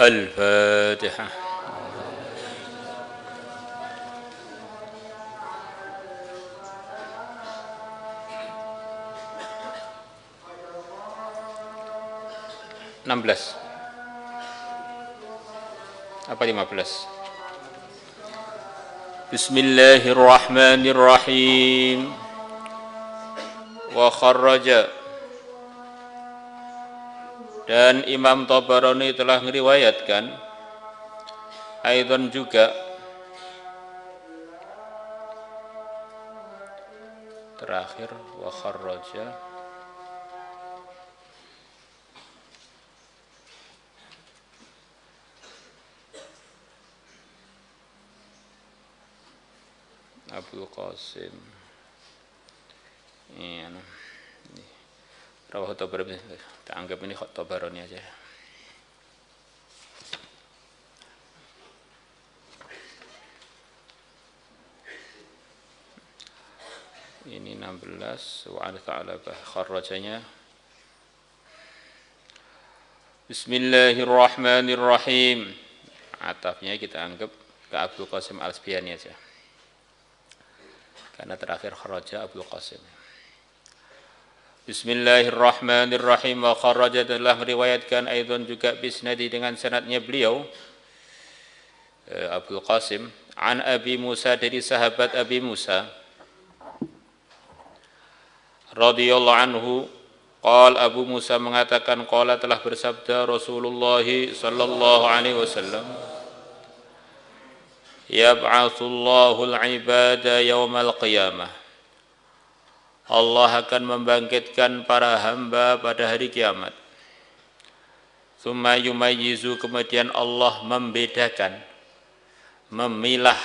الفاتحة. 16 apa 15? Bismillahirrahmanirrahim. Wa kharraja, dan Imam Tabarani telah meriwayatkan, aidan juga, terakhir wa kharraja, Abdul Qasim. Ini Rawah Tabarani, kita anggap ini Tabarani aja. Ini 16 wa al-Tha'labah, kharrajanya. Bismillahirrahmanirrahim. Atafnya kita anggap ke Abdul Qasim Al-Asbihani aja, karena terakhir kharaja Abdul Qasim. Bismillahirrahmanirrahim. Wa kharaja, telah meriwayatkan aidan juga bisnadi dengan sanadnya beliau Abdul Qasim, an Abi Musa, dari sahabat Abi Musa radhiyallahu anhu, qala, Abu Musa mengatakan, qala, telah bersabda Rasulullah sallallahu alaihi wasallam, yab'atsullahu al-ibada yaumal qiyamah, Allah akan membangkitkan para hamba pada hari kiamat. Tsumma yumayyizu, kemudian Allah membedakan, memilah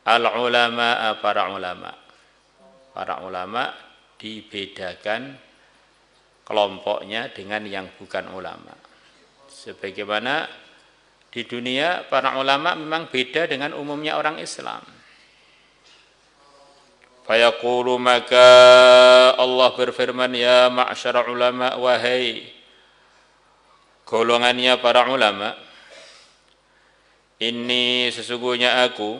al-ulama, para ulama. Para ulama dibedakan kelompoknya dengan yang bukan ulama. Sebagaimana di dunia para ulama memang beda dengan umumnya orang Islam. Fayaqulu, maka Allah berfirman, ya ma'syara ulama, wahai golongannya para ulama, inni, sesungguhnya aku,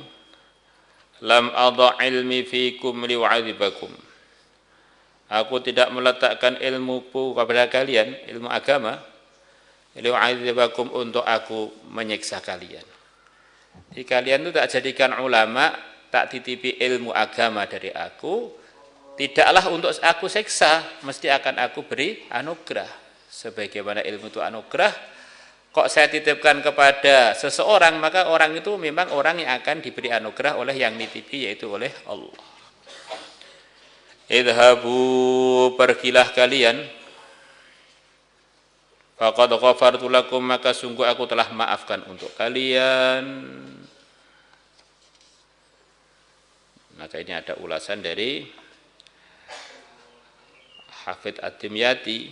lam adha ilmi fikum liwa'adzibakum, aku tidak meletakkan ilmuku kepada kalian, ilmu agama, liwa'adzibakum, untuk aku menyiksa kalian. Jadi kalian itu tak jadikan ulama, tak titipi ilmu agama dari aku, tidaklah untuk aku siksa, mesti akan aku beri anugerah. Sebagaimana ilmu itu anugerah, kok saya titipkan kepada seseorang, maka orang itu memang orang yang akan diberi anugerah oleh yang nitipi, yaitu oleh Allah. Idhabu, pergilah kalian, faqad ghafartu lakum, maka sungguh aku telah maafkan untuk kalian. Maka ini ada ulasan dari Hafidz Ad-Dimyati,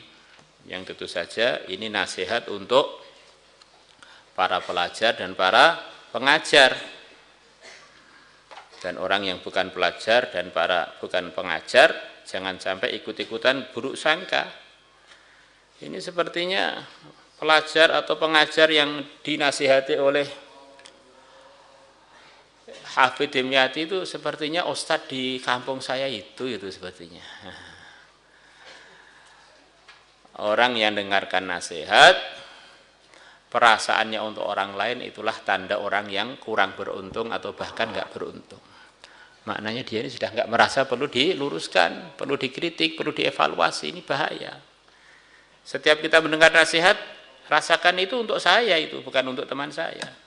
yang tentu saja ini nasihat untuk para pelajar dan para pengajar, dan orang yang bukan pelajar dan para bukan pengajar jangan sampai ikut-ikutan buruk sangka. Ini sepertinya pelajar atau pengajar yang dinasihati oleh Hafidz Dimyati itu sepertinya ustadz di kampung saya itu sepertinya. Orang yang dengarkan nasihat, perasaannya untuk orang lain, itulah tanda orang yang kurang beruntung atau bahkan nggak beruntung. Maknanya dia ini sudah nggak merasa perlu diluruskan, perlu dikritik, perlu dievaluasi. Ini bahaya. Setiap kita mendengar nasihat, rasakan itu untuk saya, itu bukan untuk teman saya.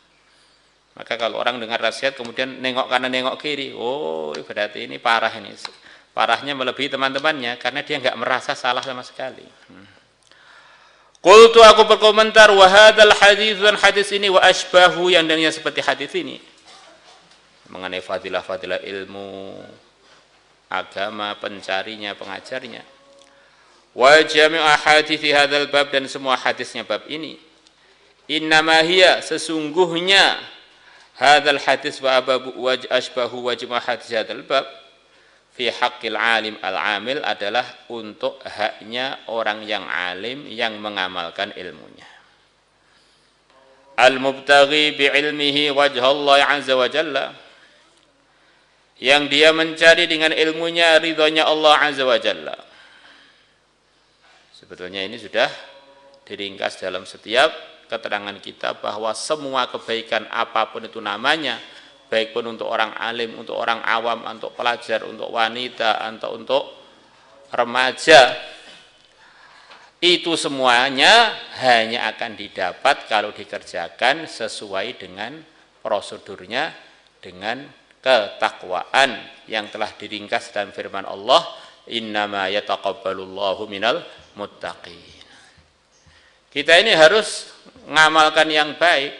Maka kalau orang dengar nasihat kemudian nengok kanan nengok kiri, oh berarti ini parah ini. Parahnya melebihi teman-temannya karena dia nggak merasa salah sama sekali. Qultu, aku berkomentar, wa hadzal hadits, dan hadis ini, wa asbahu, yang dengannya seperti hadis ini, mengenai fadilah-fadilah ilmu agama, pencarinya, pengajarnya. Wa jami'u ahadithi hadzal bab, dan semua hadisnya bab ini. Innama hiya, sesungguhnya, hadzal hadis wa asbahu wa jami'u hadis hadzal bab, fi haqqil alim al-amil, adalah untuk haknya orang yang alim yang mengamalkan ilmunya. al-mubtaghi bi'ilmihi wajhallahi azza wa jalla, yang dia mencari dengan ilmunya ridhonya Allah azza wa jalla. Sebetulnya ini sudah diringkas dalam setiap keterangan kita bahwa semua kebaikan apapun itu namanya, baik pun untuk orang alim, untuk orang awam, untuk pelajar, untuk wanita, atau untuk remaja, itu semuanya hanya akan didapat kalau dikerjakan sesuai dengan prosedurnya, dengan ketakwaan yang telah diringkas dalam firman Allah, innama yataqabbalullahu minal muttaqin. Kita ini harus mengamalkan yang baik,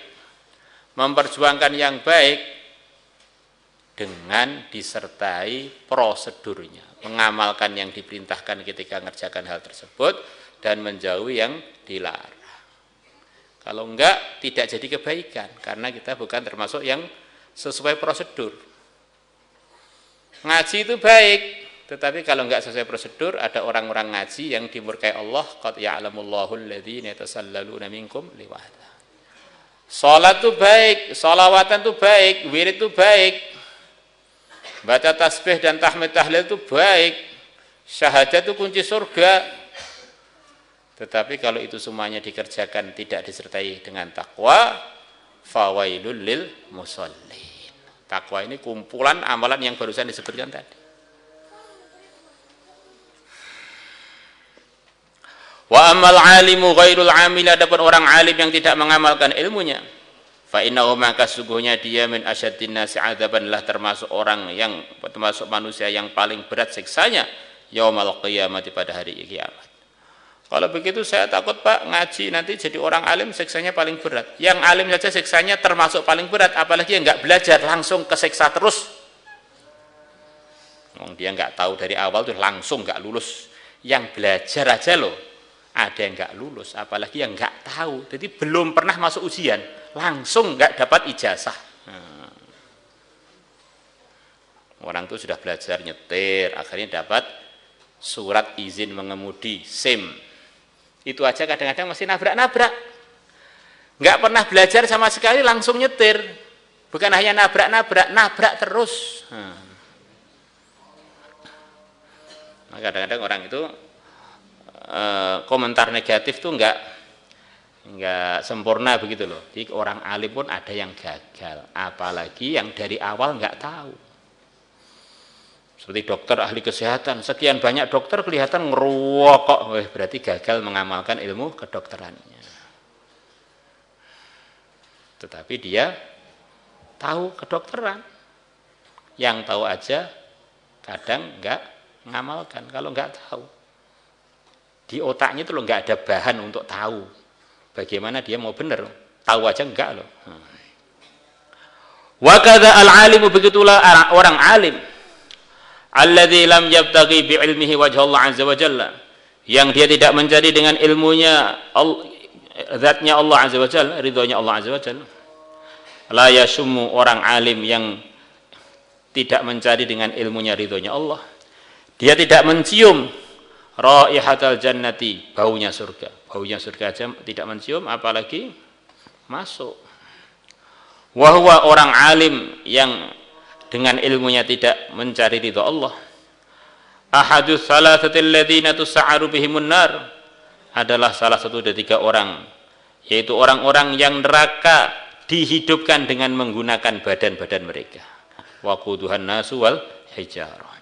memperjuangkan yang baik dengan disertai prosedurnya, mengamalkan yang diperintahkan ketika mengerjakan hal tersebut dan menjauhi yang dilarang. Kalau enggak, tidak jadi kebaikan karena kita bukan termasuk yang sesuai prosedur. Ngaji itu baik, tetapi kalau enggak sesuai prosedur, ada orang-orang ngaji yang dimurkai Allah, qad ya'lamullahu alladhina yatasallaluna minkum liwahda. Salat itu baik, salawatan itu baik, wirid itu baik, baca tasbih dan tahmid tahlil itu baik, syahadat itu kunci surga. Tetapi kalau itu semuanya dikerjakan tidak disertai dengan takwa, fawailul lil musallin. Takwa ini kumpulan amalan yang barusan disebutkan tadi. Wa ammal alimu ghairul amil, adapun orang alim yang tidak mengamalkan ilmunya, fa innahu, maka sungguhnya dia min asyaddin nasi adzaban, lah termasuk orang yang termasuk manusia yang paling berat siksanya yaumul qiyamah, pada hari kiamat. Kalau begitu saya takut Pak, ngaji nanti jadi orang alim siksanya paling berat. Yang alim saja siksanya termasuk paling berat, apalagi yang enggak belajar langsung kesiksa terus. Dia enggak tahu dari awal tuh langsung enggak lulus. Yang belajar aja loh ada yang enggak lulus, apalagi yang enggak tahu. Jadi belum pernah masuk ujian langsung enggak dapat ijazah. Orang itu sudah belajar nyetir, akhirnya dapat surat izin mengemudi SIM. Itu aja kadang-kadang masih nabrak-nabrak. Nggak pernah belajar sama sekali langsung nyetir. Bukan hanya nabrak-nabrak, nabrak terus. Nah, kadang-kadang orang itu komentar negatif tuh nggak sempurna begitu loh. Jadi orang alim pun ada yang gagal, apalagi yang dari awal nggak tahu. Seperti dokter ahli kesehatan, sekian banyak dokter kelihatan ngerokok, berarti gagal mengamalkan ilmu kedokterannya. Tetapi dia tahu kedokteran, yang tahu aja kadang enggak mengamalkan. Kalau enggak tahu, di otaknya itu loh enggak ada bahan untuk tahu bagaimana dia mau benar, tahu aja enggak loh. Wa kadza al-alimu, begitulah orang alim, alladzi lam yabtaghi bi ilmihi wajha Allah azza wa jalla, yang dia tidak mencari dengan ilmunya zatnya Allah azza wa jalla, ridhonya Allah azza wa jalla. La yasummu, orang alim yang tidak mencari dengan ilmunya ridhonya Allah, dia tidak mencium raihatal jannati, baunya surga. Baunya surga aja tidak mencium, apalagi masuk. Wa huwa, orang alim yang dengan ilmunya tidak mencari ridha Allah, ahadus salasatil ladzina tus'aru bihimun nar, adalah salah satu dari 3 orang, yaitu orang-orang yang neraka dihidupkan dengan menggunakan badan-badan mereka. Waquduhan nasu wal hijarah.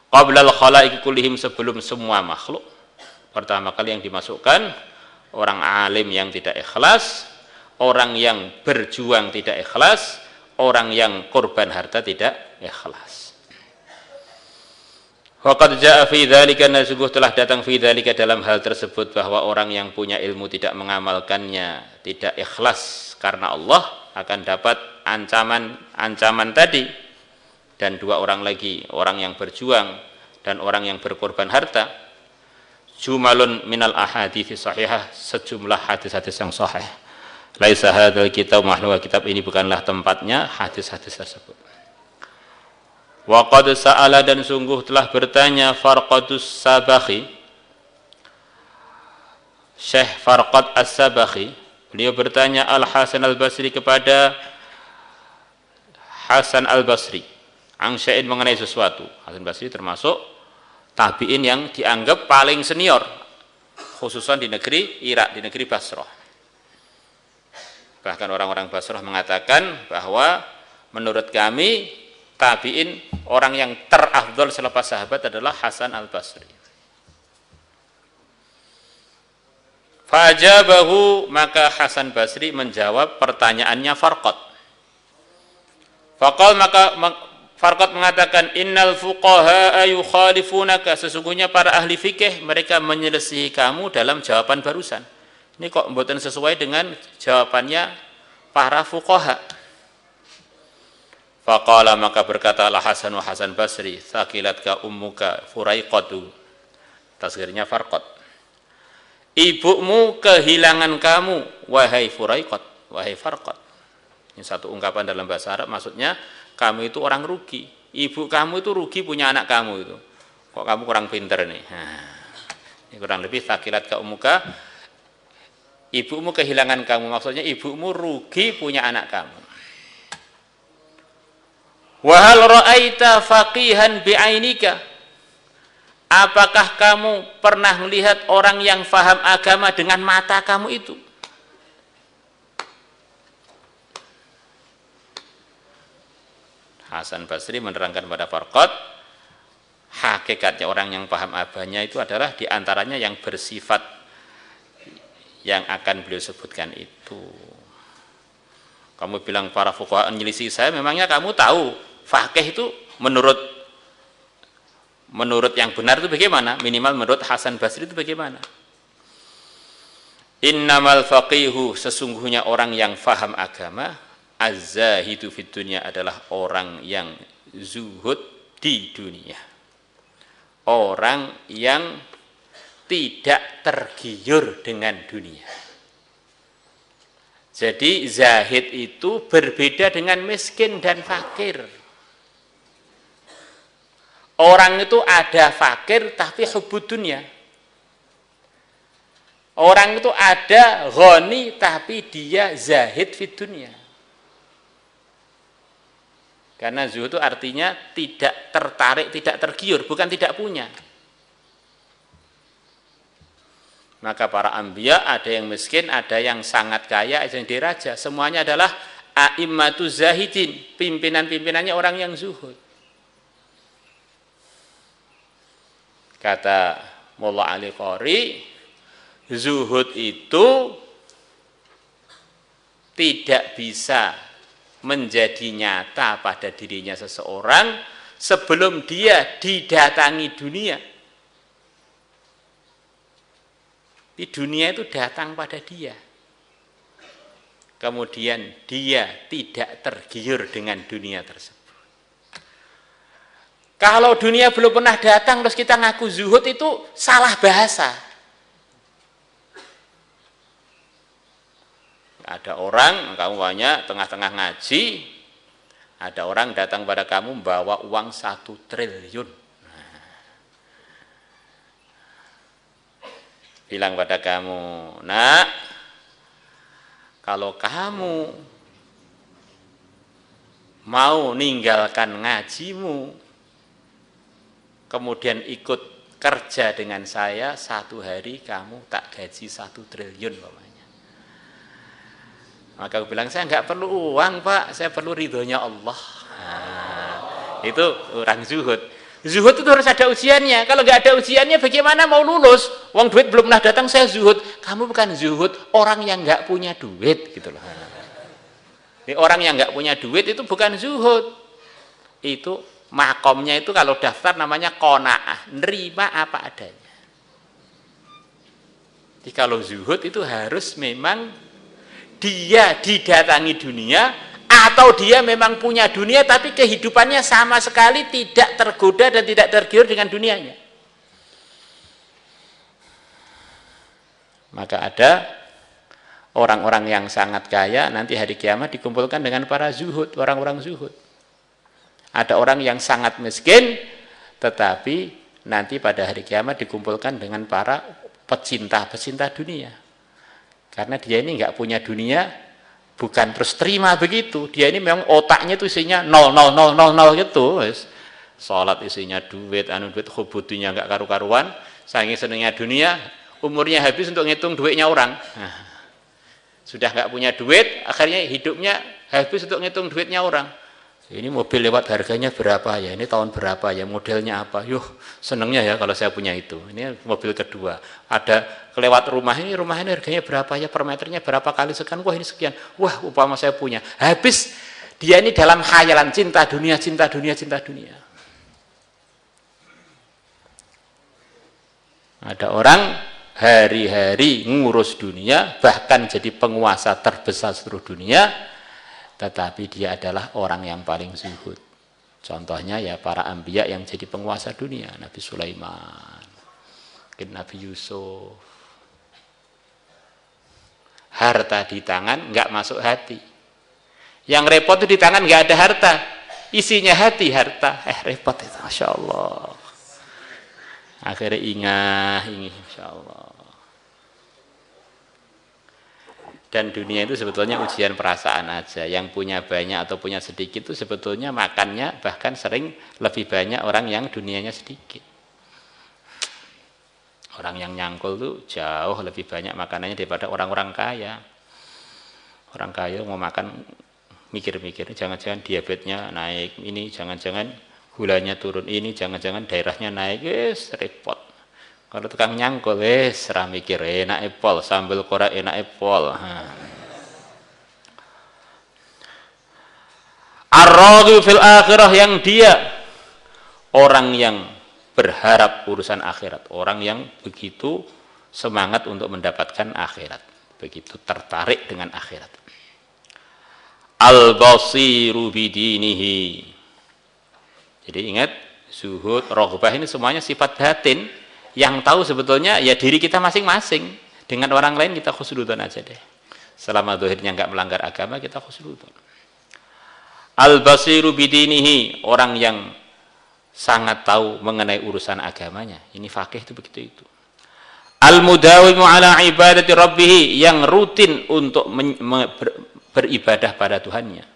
Qablal khalaiqi kullihim, sebelum semua makhluk. Pertama kali yang dimasukkan orang alim yang tidak ikhlas, orang yang berjuang tidak ikhlas, orang yang korban harta tidak ikhlas. Waqad jaa fi dzalika, sungguh telah datang fi dzalika, dalam hal tersebut, bahwa orang yang punya ilmu tidak mengamalkannya, tidak ikhlas karena Allah, akan dapat ancaman tadi. Dan 2 orang lagi, orang yang berjuang dan orang yang berkorban harta. Jumalun minal ahadits sahihah, sejumlah hadis-hadis yang sahih. Laisa hadzal kitab mahluwa, kitab ini bukanlah tempatnya hadis-hadis tersebut. Wa qad sa'ala, dan sungguh telah bertanya Farqadus Sabakhi, Syekh Farqad As-Sabakhi, Beliau bertanya Al-Hasan Al-Basri kepada Hasan Al-Basri an syai'in mengenai sesuatu. Hasan Basri termasuk tabi'in yang dianggap paling senior, khususan di negeri Irak, di negeri Basrah. Bahkan orang-orang Basrah mengatakan bahwa menurut kami tabi'in orang yang terafdal selepas sahabat adalah Hasan Al-Basri. Fajabahu, maka Hasan Basri menjawab pertanyaannya Farqad. Faqal, maka Farqad mengatakan, innal fuqaha yukhalifunaka, sesungguhnya para ahli fikih mereka menyelisihi kamu dalam jawaban barusan. Ini kok mboten sesuai dengan jawabannya para fuqaha. Faqala, maka berkatalah Hasan Basri, thaqilatka ummuka Furaiqatu. Tasghirnya Farqad. Ibumu kehilangan kamu, wahai Furaiqat, wahai Farqat. Ini satu ungkapan dalam bahasa Arab, maksudnya kamu itu orang rugi. Ibu kamu itu rugi punya anak kamu itu. Kok kamu kurang pinter nih? Ini kurang lebih thaqilat ka umuka, ibumu kehilangan kamu, maksudnya ibumu rugi punya anak kamu. Wa hal ra'aita faqihan bi'ainika, apakah kamu pernah melihat orang yang faham agama dengan mata kamu itu? Hasan Basri menerangkan pada Farqad, hakikatnya orang yang paham agamanya itu adalah diantaranya yang bersifat yang akan beliau sebutkan itu. Kamu bilang para fuqaha menyelisih saya, memangnya kamu tahu faqih itu menurut yang benar itu bagaimana? Minimal menurut Hasan Basri itu bagaimana? Innamal faqihu, sesungguhnya orang yang faham agama, az-zahidu fid dunya, adalah orang yang zuhud di dunia. Orang yang tidak tergiur dengan dunia. Jadi zahid itu berbeda dengan miskin dan fakir. Orang itu ada fakir tapi hubbud dunia. Orang itu ada ghani tapi dia zahid fid dunia. Karena zuhud itu artinya tidak tertarik, tidak tergiur, bukan tidak punya. Maka para anbiya ada yang miskin, ada yang sangat kaya, ada yang diraja. Semuanya adalah a'immatu zahidin, pimpinan-pimpinannya orang yang zuhud. Kata Mullah Ali Qori, zuhud itu tidak bisa menjadi nyata pada dirinya seseorang sebelum dia didatangi dunia. Di dunia itu datang pada dia. Kemudian dia tidak tergiur dengan dunia tersebut. Kalau dunia belum pernah datang terus kita ngaku zuhud, itu salah bahasa. Ada orang, kamu banyak tengah-tengah ngaji, ada orang datang pada kamu membawa uang 1 triliun. Bilang pada kamu, nak, kalau kamu mau ninggalkan ngajimu, kemudian ikut kerja dengan saya, 1 hari kamu tak gaji 1 triliun namanya. Maka aku bilang, saya nggak perlu uang pak, saya perlu ridhonya Allah. Itu orang zuhud. Zuhud itu harus ada ujiannya. Kalau nggak ada ujiannya, bagaimana mau lulus? Uang duit belum pernah datang, saya zuhud. Kamu bukan zuhud, orang yang nggak punya duit, gitu loh. Ini orang yang nggak punya duit itu bukan zuhud. Itu makomnya itu kalau daftar namanya qanaah, nerima apa adanya. Jadi kalau zuhud itu harus memang dia didatangi dunia, atau dia memang punya dunia tapi kehidupannya sama sekali tidak tergoda dan tidak tergiur dengan dunianya. Maka ada orang-orang yang sangat kaya nanti hari kiamat dikumpulkan dengan para zuhud, orang-orang zuhud. Ada orang yang sangat miskin tetapi nanti pada hari kiamat dikumpulkan dengan para pecinta-pecinta dunia. Karena dia ini nggak punya dunia, bukan terus terima begitu. Dia ini memang otaknya itu isinya 0,0,0,0,0 gitu. Sholat isinya duit, duit hubudinya nggak karu-karuan. Saking senengnya dunia, umurnya habis untuk ngitung duitnya orang. Nah, sudah nggak punya duit, akhirnya hidupnya habis untuk ngitung duitnya orang. Ini mobil lewat harganya berapa ya, ini tahun berapa ya, modelnya apa, yuh senengnya ya kalau saya punya itu. Ini mobil kedua, ada kelewat rumah ini harganya berapa ya, per meternya berapa kali sekian, wah ini sekian, wah upama saya punya. Habis dia ini dalam khayalan cinta dunia, cinta dunia, cinta dunia. Ada orang hari-hari ngurus dunia, bahkan jadi penguasa terbesar seluruh dunia, tetapi dia adalah orang yang paling zuhud. Contohnya ya para anbiya yang jadi penguasa dunia, Nabi Sulaiman, Nabi Yusuf. Harta di tangan nggak masuk hati. Yang repot itu di tangan nggak ada harta, isinya hati harta. Repot itu, masya Allah. Akhirnya ingah, insya Allah. Dan dunia itu sebetulnya ujian perasaan aja. Yang punya banyak atau punya sedikit itu sebetulnya makannya bahkan sering lebih banyak orang yang dunianya sedikit. Orang yang nyangkul tuh jauh lebih banyak makanannya daripada orang-orang kaya. Orang kaya mau makan mikir-mikir, jangan-jangan diabetesnya naik, ini jangan-jangan gulanya turun, ini jangan-jangan daerahnya naik, repot. Kalau tukang nyangkul, serah mikir, enak pol, sambal korak enak pol. Ar-raghibu fil akhirah, yang dia orang yang berharap urusan akhirat, orang yang begitu semangat untuk mendapatkan akhirat, begitu tertarik dengan akhirat. Al-basiru bidinihi. Jadi ingat, zuhud, raghbah ini semuanya sifat batin. Yang tahu sebetulnya ya diri kita masing-masing. Dengan orang lain kita khusnudzon aja deh. Selama zahirnya nggak melanggar agama, kita khusnudzon. Al-basiru bidinihi, orang yang sangat tahu mengenai urusan agamanya. Ini faqih itu begitu itu. Al-mudawimu ala ibadati rabbih, yang rutin untuk beribadah pada Tuhannya.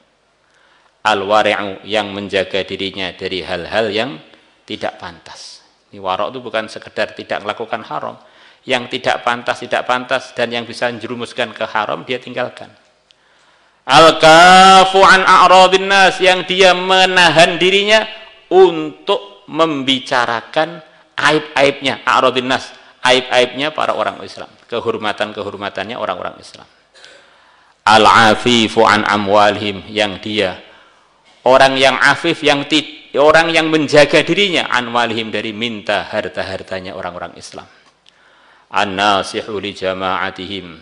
Al-wari'u, yang menjaga dirinya dari hal-hal yang tidak pantas. Ini warok itu bukan sekedar tidak melakukan haram. Yang tidak pantas dan yang bisa menjerumuskan ke haram dia tinggalkan. Al-kafu an a'radin nas, yang dia menahan dirinya untuk membicarakan aib-aibnya, a'radin nas, aib-aibnya para orang Islam, kehormatan-kehormatannya orang-orang Islam. Al-afifu an amwalihim, yang dia orang yang afif, orang yang menjaga dirinya an walihim, dari minta harta-hartanya orang-orang Islam. An-nasihu li jama'atihim,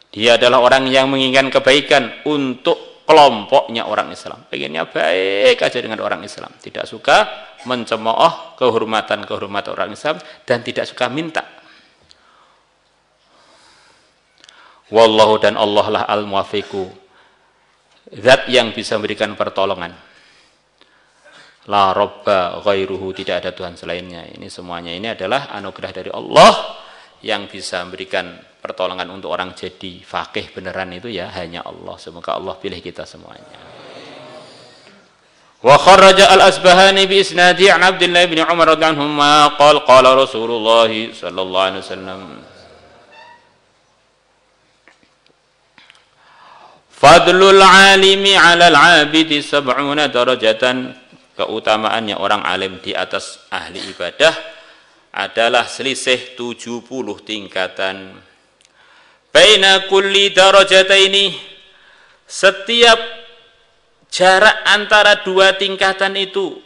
dia adalah orang yang menginginkan kebaikan untuk kelompoknya orang Islam, pengennya baik aja dengan orang Islam, tidak suka mencemooh kehormatan-kehormatan orang Islam, dan tidak suka minta. Wallahu, dan Allah lah al-muwafiqu, zat yang bisa memberikan pertolongan. La robba ghairuhu, tidak ada Tuhan selainnya. Ini semuanya ini adalah anugerah dari Allah, yang bisa memberikan pertolongan untuk orang jadi faqih beneran itu ya hanya Allah. Semoga Allah pilih kita semuanya. Wa kharraja al-Asbahani bi isnadi an Abdullah bin Umar radhiyallahu anhuma qala Rasulullah sallallahu alaihi wasallam, fadlul alimi 'alal 'abidi sab'una darajatan, keutamaannya orang alim di atas ahli ibadah adalah selisih 70 tingkatan. Baina kulli darajataini, setiap jarak antara dua tingkatan itu,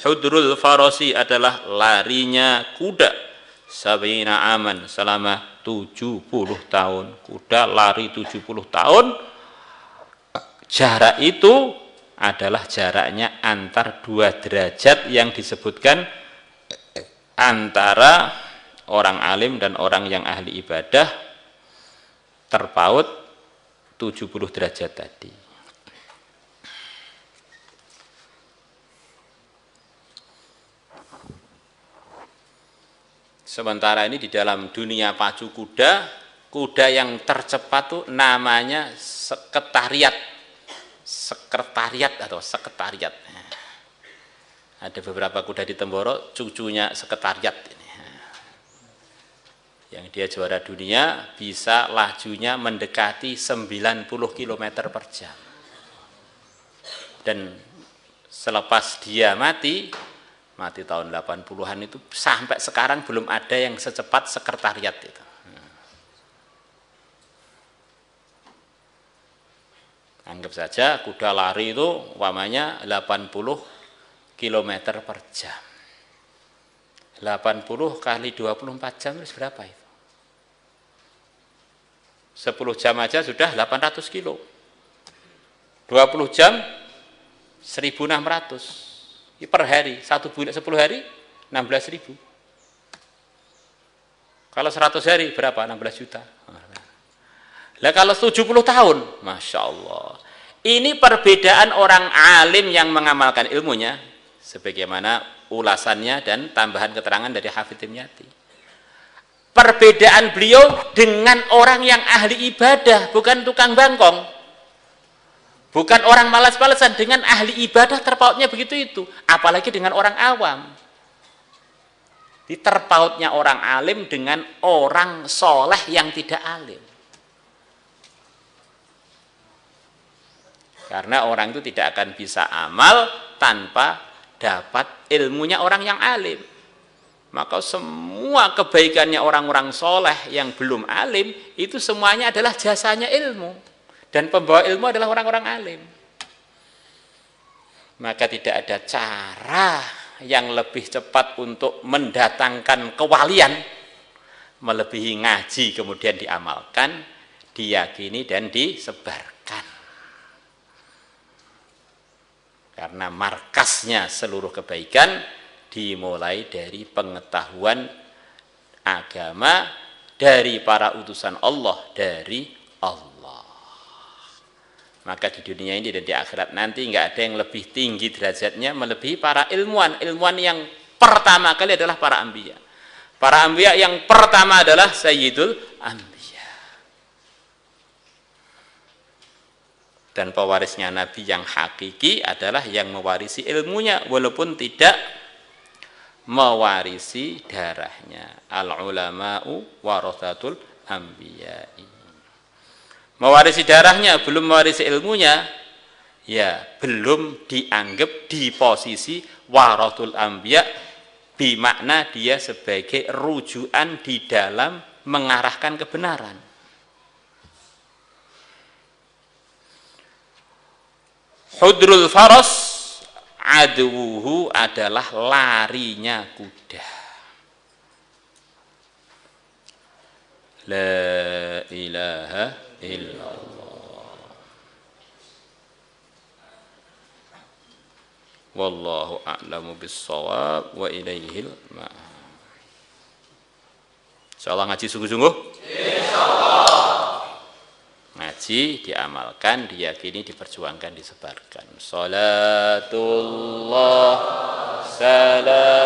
hudrul farasi, adalah larinya kuda, sabina aman, selama 70 tahun. Kuda lari 70 tahun, jarak itu adalah jaraknya antar dua derajat yang disebutkan antara orang alim dan orang yang ahli ibadah, terpaut 70 derajat tadi. Sementara ini di dalam dunia pacu kuda kuda yang tercepat tuh namanya sekretariat. Sekretariat atau sekretariat. Ada beberapa kuda di Temboro, cucunya sekretariat ini. Yang dia juara dunia bisa lajunya mendekati 90 km per jam. Dan selepas dia mati tahun 80-an itu, sampai sekarang belum ada yang secepat sekretariat itu. Anggap saja kuda lari itu umpamanya 80 km per jam. 80 kali 24 jam itu berapa itu? 10 jam aja sudah 800 kilo. 20 jam 1.600 per hari. 1 bulan 10 hari 16.000. Kalau 100 hari berapa? 16 juta. Lah kalau 70 tahun, Masya Allah. Ini perbedaan orang alim yang mengamalkan ilmunya, sebagaimana ulasannya dan tambahan keterangan dari Hafidz Dimyati. Perbedaan beliau dengan orang yang ahli ibadah, bukan tukang bangkong. Bukan orang malas-malasan, dengan ahli ibadah terpautnya begitu itu. Apalagi dengan orang awam. Terpautnya orang alim dengan orang soleh yang tidak alim. Karena orang itu tidak akan bisa amal tanpa dapat ilmunya orang yang alim. Maka semua kebaikannya orang-orang soleh yang belum alim, itu semuanya adalah jasanya ilmu. Dan pembawa ilmu adalah orang-orang alim. Maka tidak ada cara yang lebih cepat untuk mendatangkan kewalian, melebihi ngaji kemudian diamalkan, diyakini dan disebarkan. Karena markasnya seluruh kebaikan dimulai dari pengetahuan agama dari para utusan Allah, dari Allah. Maka di dunia ini dan di akhirat nanti nggak ada yang lebih tinggi derajatnya melebihi para ilmuwan. Ilmuwan yang pertama kali adalah para anbiya. Para anbiya yang pertama adalah Sayyidul Anbiya. Dan pewarisnya Nabi yang hakiki adalah yang mewarisi ilmunya, walaupun tidak mewarisi darahnya. Al-ulama'u warathatul anbiya'i. Mewarisi darahnya, belum mewarisi ilmunya, ya belum dianggap di posisi warathatul anbiya, bimakna dia sebagai rujukan di dalam mengarahkan kebenaran. Hudrul faras aduhu adalah larinya kuda. La ilaha illallah. Wallahu a'lamu bis-shawab wa ilaihil ma'ab. Insyaallah ngaji sungguh-sungguh? Insyaallah. Ngaji, diamalkan, diyakini, diperjuangkan, disebarkan. Salatullah, salamullah